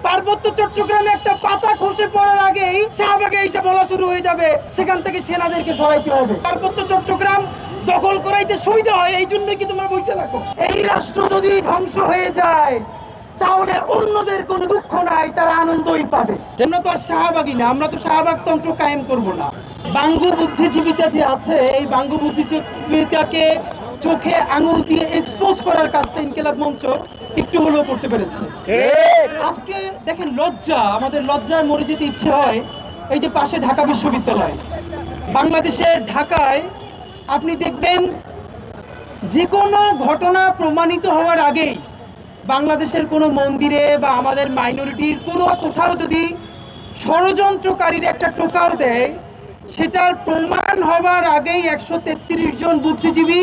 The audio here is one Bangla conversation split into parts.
পার্বত্য চট্টগ্রামে একটা পাতা খসে পড়ার আগেই শাহবাগে এসে বলা শুরু হয়ে যাবে সেখান থেকে সেনাদেরকে সরাইতে হবে। পার্বত্য চট্টগ্রাম দখল করাইতে সুবিধা হয়, এই জন্যই কি তোমরা বলতে থাকো। এই রাষ্ট্র যদি ধ্বংস হয়ে যায় তাহলে অন্যদের কোনো দুঃখ নাই, তারা আনন্দই পাবে। আমরা তো আর শাহবাগী না, আমরা তো শাহবাগ তন্ত্র কায়েম করব না। বাঙ্গু বুদ্ধিজীবীটা যে আছে, এই বাঙ্গু বুদ্ধিজীবীটাকে চোখে আঙুল দিয়ে এক্সপোজ করার কাজটা ইনকিলাব মঞ্চ একটু হলেও করতে পেরেছে। আজকে দেখেন লজ্জা, আমাদের লজ্জায় মরে যেতে ইচ্ছে হয়। এই যে পাশে ঢাকা বিশ্ববিদ্যালয়, বাংলাদেশের ঢাকায় আপনি দেখবেন যে কোনো ঘটনা প্রমাণিত হওয়ার আগেই বাংলাদেশের কোনো মন্দিরে বা আমাদের মাইনরিটির কোনো কোথাও যদি ষড়যন্ত্রকারীর একটা টোকাও দেয়, সেটার প্রমাণ হবার আগেই 133 জন বুদ্ধিজীবী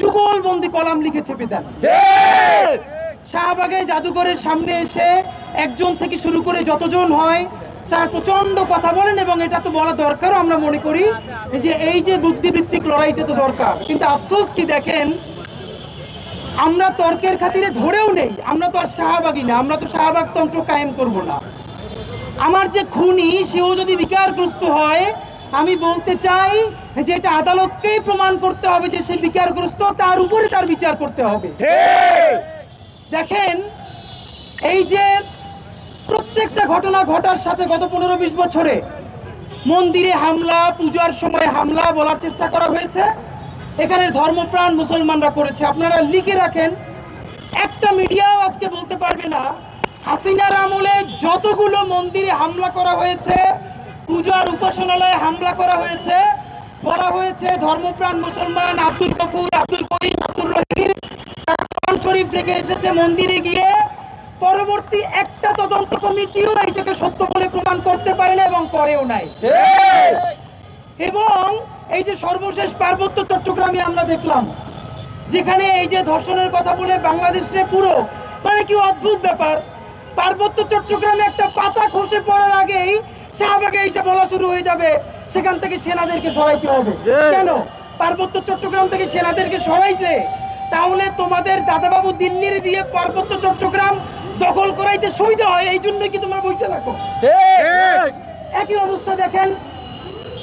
যুগলবন্দি কলাম লিখে চেপে দেন। শাহবাগে জাদুঘরের সামনে এসে একজন থেকে শুরু করে যতজন হয় তার প্রচন্ড কথা বলেন, এবং এটা তো বলা দরকারও আমরা মনে করি যে এই যে বুদ্ধিবৃত্তিক লড়াইটা তো দরকার। কিন্তু আফসোস কি দেখেন, আমরা তর্কের খাতিরে ধরেও নেই। আমরা তো আর শাহবাগী না, আমরা তো শাহবাগ তন্ত্র কায়েম করব না। আমার যে খুনি সেও যদি বিকারগ্রস্ত হয়, আমি বলতে চাই যে এটা আদালতকেই প্রমাণ করতে হবে যে সে বিকারগ্রস্ত, তার উপরে তার বিচার করতে হবে। দেখেন এই যে প্রত্যেকটা ঘটনা ঘটার সাথে গত 15-20 বছরে মন্দিরে হামলা, পূজার সময় হামলা বলার চেষ্টা করা হয়েছে, এখানে ধর্মপ্রাণ মুসলমানরা করেছে। আপনারা লিখে রাখেন, একটা মিডিয়াও আজকে বলতে পারবে না হাসিনার আমলে যতগুলো মন্দিরে হামলা করা হয়েছে, পূজার উপাসনালয়ে হামলা করা হয়েছে, বলা হয়েছে ধর্মপ্রাণ মুসলমান আব্দুল গফুর, আব্দুল করিম, আব্দুল রহিম কোরআন শরীফ রেখে এসেছে মন্দিরে গিয়ে। পরবর্তী একটা তদন্ত কমিটিও এইটাকে সত্য বলে প্রমাণ করতে পারে না এবং করেও নাই। এবং এই যে সর্বশেষ পার্বত্য চট্টগ্রামে আমরা দেখলাম, যেখানে এই যে ধর্ষণের কথা বলে বাংলাদেশে পুরো মানে কি অদ্ভুত ব্যাপার, পার্বত্য চট্টগ্রামে একটা পাতা খসে পড়ার আগেই শাহবাগে এসে বলা শুরু হয়ে যাবে সেখান থেকে সেনাদেরকে সরাইতে হবে। কেন? পার্বত্য চট্টগ্রাম থেকে সেনাদেরকে সরাইতে তাহলে তোমাদের দাদাবাবু দিল্লির দিয়ে পার্বত্য চট্টগ্রাম দখল করাইতে সুবিধা হয়, এই জন্যই কি তোমরা বলতে থাকো। একই অবস্থা দেখেন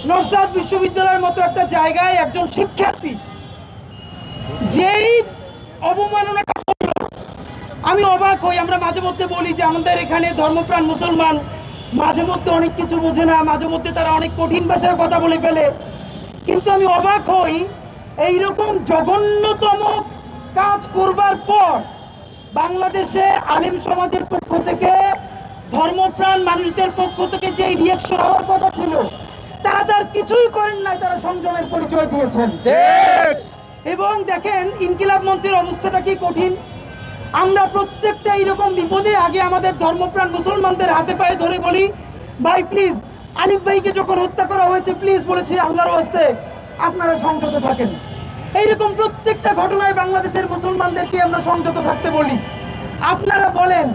নরসাদ বিশ্ববিদ্যালয়ের মতো একটা জায়গায় একজন শিক্ষার্থী যেই অবমাননাটা করলো, আমি অবাক হই। আমরা মাঝে মধ্যে বলি যে আমাদের এখানে ধর্মপ্রাণ মুসলমান মাঝে মধ্যে অনেক কিছু বোঝে না, মাঝে মধ্যে তারা অনেক কঠিন ভাষায় কথা বলে ফেলে, কিন্তু আমি অবাক হই এইরকম জঘন্যতম কাজ করবার পর বাংলাদেশে আলেম সমাজের পক্ষ থেকে, ধর্মপ্রাণ মানুষদের পক্ষ থেকে যে রিয়াকশন হওয়ার কথা ছিল, তারা তার কিছুই করেন নাই, তারা সংযমের পরিচয় দিয়েছেন। এবং দেখেন ইনকিলাব মঞ্চের অবস্থাটা কি কঠিন। আমরা প্রত্যেকটা এইরকম বিপদে আগে আমাদের ধর্মপ্রাণ মুসলমানদের হাতে পায়ে ধরে বলি, ভাই প্লিজ, আলিফ ভাইকে যখন হত্যা করা হয়েছে প্লিজ বলেছি আল্লাহর ওয়াস্তে আপনারা সংযত থাকেন। এইরকম প্রত্যেকটা ঘটনায় বাংলাদেশের মুসলমানদেরকে আমরা সংযত থাকতে বলি। আপনারা বলেন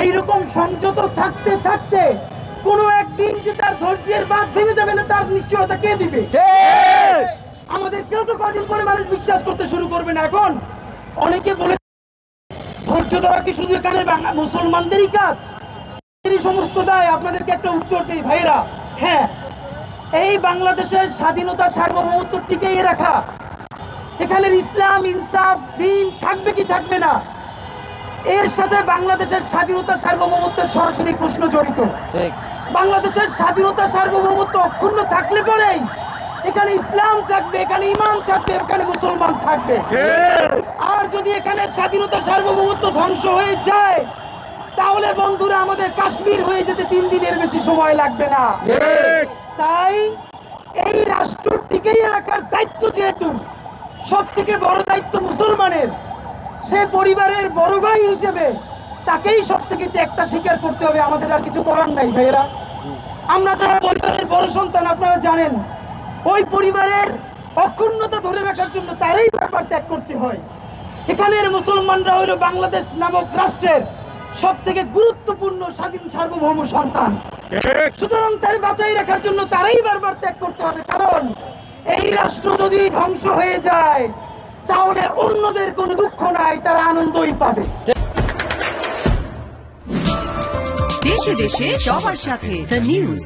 এইরকম সংযত থাকতে থাকতে কোনো একদিন যে তার ধৈর্যের বাঁধ ভেঙে যাবে না, তার নিশ্চয়তা কে দিবে? আমাদের কেউ তো কদিন পরে মানুষ বিশ্বাস করতে শুরু করবে না। এখন অনেকে বলে ধৈর্য ধরা কি শুধু এখানে মুসলমানদেরই কাজ, এই সমস্ত দায়? আপনাদেরকে একটা উত্তর দিই ভাইরা, হ্যাঁ, এই বাংলাদেশের স্বাধীনতা সার্বভৌমত্ব টিকিয়ে রাখা, এখানের ইসলাম ইনসাফ দিন থাকবে কি থাকবে না, এর সাথে বাংলাদেশের স্বাধীনতা সার্বভৌমত্বের সরাসরি প্রশ্ন জড়িত। বাংলাদেশের স্বাধীনতা সার্বভৌমত্ব অক্ষুণ্ণ থাকলে পরেই এখানে ইসলাম থাকবে, এখানে ইমান থাকবে, এখানে মুসলমান থাকবে। আর যদি এখানে স্বাধীনতা সার্বভৌমত্ব ধ্বংস হয়ে যায় তাহলে বন্ধুরা আমাদের কাশ্মীর হয়ে যেতে 3 দিনের বেশি সময় লাগবে না। তাই এই রাষ্ট্র টিকিয়ে রাখার দায়িত্ব যেহেতু সব থেকে বড় দায়িত্ব মুসলমানের, সে পরিবারের বড় ভাই হিসেবে তাকেই সব থেকে ত্যাগটা স্বীকার করতে হবে। আমাদের আর কিছু করার নাই ভাইয়েরা। আমরা যারা পরিবারের বড় সন্তান, আপনারা জানেন ওই পরিবারের অক্ষুণ্ণতা ধরে রাখার জন্য তারই ব্যাপার ত্যাগ করতে হয়। এখানের মুসলমানরা হইল বাংলাদেশ নামক রাষ্ট্রের সব থেকে গুরুত্বপূর্ণ স্বাধীন সার্বভৌম সন্তান। সুতরাং তার বাঁচাই রাখার জন্য তারাই বারবার ত্যাগ করতে হবে, কারণ এই রাষ্ট্র যদি ধ্বংস হয়ে যায় তাহলে অন্যদের কোনো দুঃখ নাই, তারা আনন্দই পাবে। দেশে দেশে সবার সাথে দ্য নিউজ।